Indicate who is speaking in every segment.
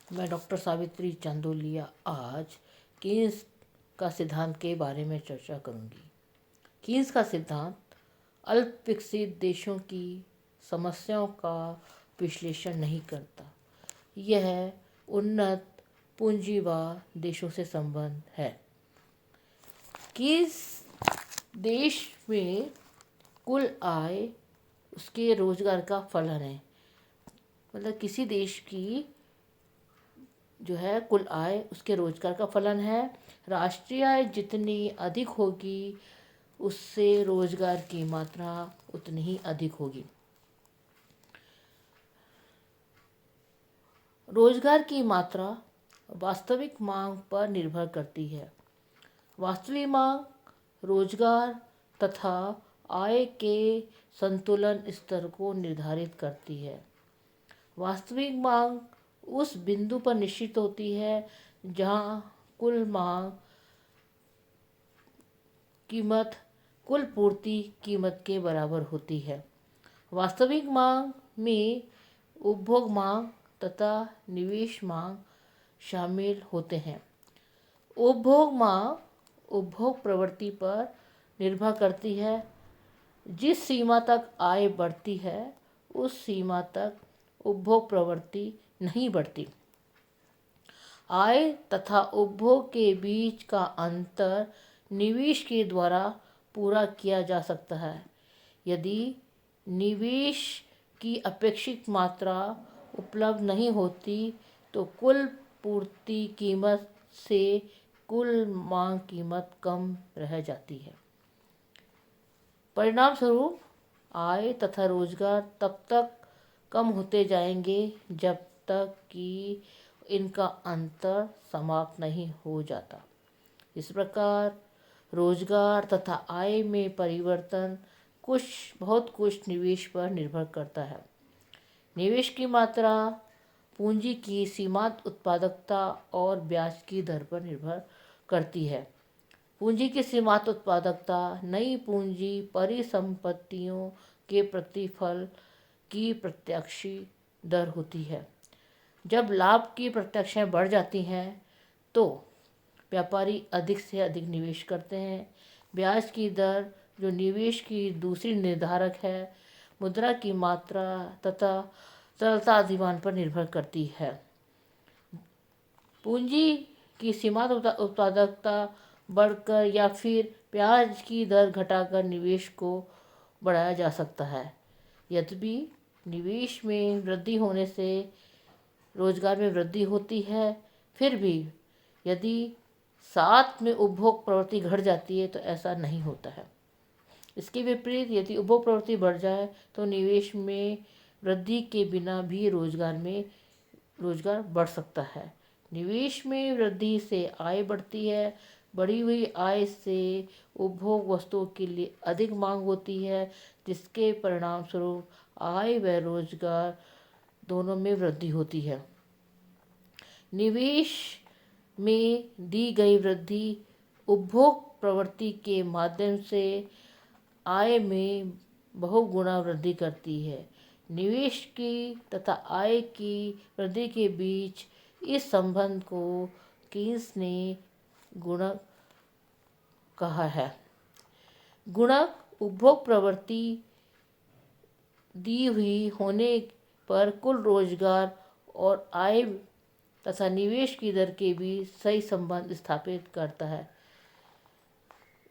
Speaker 1: मैं डॉक्टर सावित्री चांदोलिया आज कीन्स का सिद्धांत के बारे में चर्चा करूंगी। कीन्स का सिद्धांत अल्प विकसित देशों की समस्याओं का विश्लेषण नहीं करता। यह उन्नत पूंजीवाद देशों से संबंध है। किस देश में कुल आय उसके रोजगार का फलन है। मतलब किसी देश की जो है कुल आय उसके रोजगार का फलन है। राष्ट्रीय आय जितनी अधिक होगी उससे रोजगार की मात्रा उतनी ही अधिक होगी। रोजगार की मात्रा वास्तविक मांग पर निर्भर करती है। वास्तविक मांग रोजगार तथा आय के संतुलन स्तर को निर्धारित करती है। वास्तविक मांग उस बिंदु पर निश्चित होती है जहां कुल मांग कीमत कुल पूर्ति कीमत के बराबर होती है। वास्तविक मांग में उपभोग मांग तथा निवेश मांग शामिल होते हैं। उपभोग मांग उपभोग प्रवृत्ति पर निर्भर करती है। जिस सीमा तक आय बढ़ती है उस सीमा तक उपभोग प्रवृत्ति नहीं बढ़ती। आय तथा उपभोग के बीच का अंतर निवेश के द्वारा पूरा किया जा सकता है। यदि निवेश की अपेक्षित मात्रा उपलब्ध नहीं होती तो कुल पूर्ति कीमत से कुल मांग कीमत कम रह जाती है। परिणाम स्वरूप आय तथा रोजगार तब तक कम होते जाएंगे जब तक कि इनका अंतर समाप्त नहीं हो जाता। इस प्रकार रोजगार तथा आय में परिवर्तन बहुत कुछ निवेश पर निर्भर करता है। निवेश की मात्रा पूंजी की सीमांत उत्पादकता और ब्याज की दर पर निर्भर करती है। पूंजी की सीमांत उत्पादकता नई पूंजी परिसंपत्तियों के प्रतिफल की प्रत्यक्ष दर होती है। जब लाभ की प्रत्यक्षाएं बढ़ जाती हैं तो व्यापारी अधिक से अधिक निवेश करते हैं। ब्याज की दर जो निवेश की दूसरी निर्धारक है मुद्रा की मात्रा तथा तरलता अधिमान पर निर्भर करती है। पूंजी की सीमांत उत्पादकता बढ़कर या फिर ब्याज की दर घटाकर निवेश को बढ़ाया जा सकता है। यद्यपि निवेश में वृद्धि होने से रोजगार में वृद्धि होती है, फिर भी यदि साथ में उपभोग प्रवृत्ति घट जाती है तो ऐसा नहीं होता है। इसके विपरीत यदि उपभोग प्रवृत्ति बढ़ जाए तो निवेश में वृद्धि के बिना भी रोजगार बढ़ सकता है। निवेश में वृद्धि से आय बढ़ती है। बढ़ी हुई आय से उपभोग वस्तुओं के लिए अधिक मांग होती है जिसके परिणाम स्वरूप आय व रोजगार दोनों में वृद्धि होती है। निवेश में दी गई वृद्धि उपभोग प्रवृत्ति के माध्यम से आय में बहुगुना वृद्धि करती है। निवेश की तथा आय की वृद्धि के बीच इस संबंध को कीन्स ने गुणक कहा है। गुणक उपभोग प्रवृत्ति दी हुई होने पर कुल रोजगार और आय तथा निवेश की दर के बीच सही संबंध स्थापित करता है।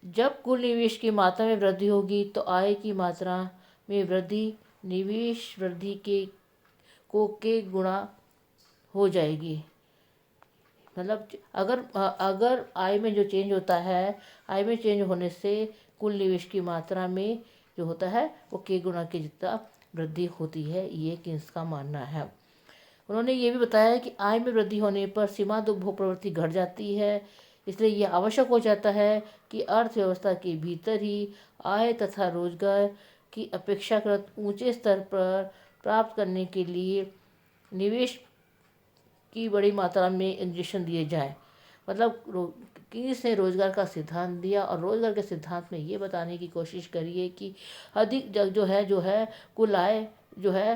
Speaker 1: जब कुल निवेश की मात्रा में वृद्धि होगी तो आय की मात्रा में वृद्धि निवेश वृद्धि के गुणा हो जाएगी। मतलब अगर आय में जो चेंज होता है, आय में चेंज होने से कुल निवेश की मात्रा में जो होता है वो के गुणा के जितना वृद्धि होती है, ये कीन्स का मानना है। उन्होंने ये भी बताया कि आय में वृद्धि होने पर सीमांत उपभोग प्रवृत्ति घट जाती है। इसलिए यह आवश्यक हो जाता है कि अर्थव्यवस्था के भीतर ही आय तथा रोजगार की अपेक्षाकृत ऊंचे स्तर पर प्राप्त करने के लिए निवेश की बड़ी मात्रा में इंजेक्शन दिए जाएं। मतलब कीन्स ने रोजगार का सिद्धांत दिया और रोजगार के सिद्धांत में ये बताने की कोशिश करी है कि अधिक जो है कुल आय जो है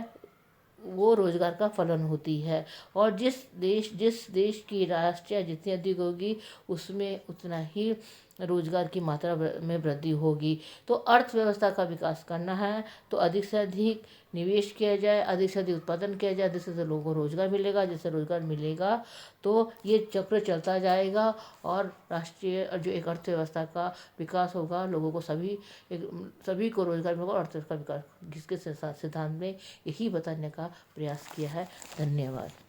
Speaker 1: वो रोजगार का फलन होती है। और जिस देश की राष्ट्रीय जितनी अधिक होगी उसमें उतना ही रोजगार की मात्रा में वृद्धि होगी। तो अर्थव्यवस्था का विकास करना है तो अधिक से अधिक निवेश किया जाए, अधिक से अधिक उत्पादन किया जाए, अधिक से अधिक लोगों को रोजगार मिलेगा। जिससे रोजगार मिलेगा तो ये चक्र चलता जाएगा और राष्ट्रीय जो एक अर्थव्यवस्था का विकास होगा, लोगों को सभी को रोजगार मिलेगा और अर्थव्यवस्था का विकास, जिसके सिद्धांत में यही बताने का प्रयास किया है। धन्यवाद।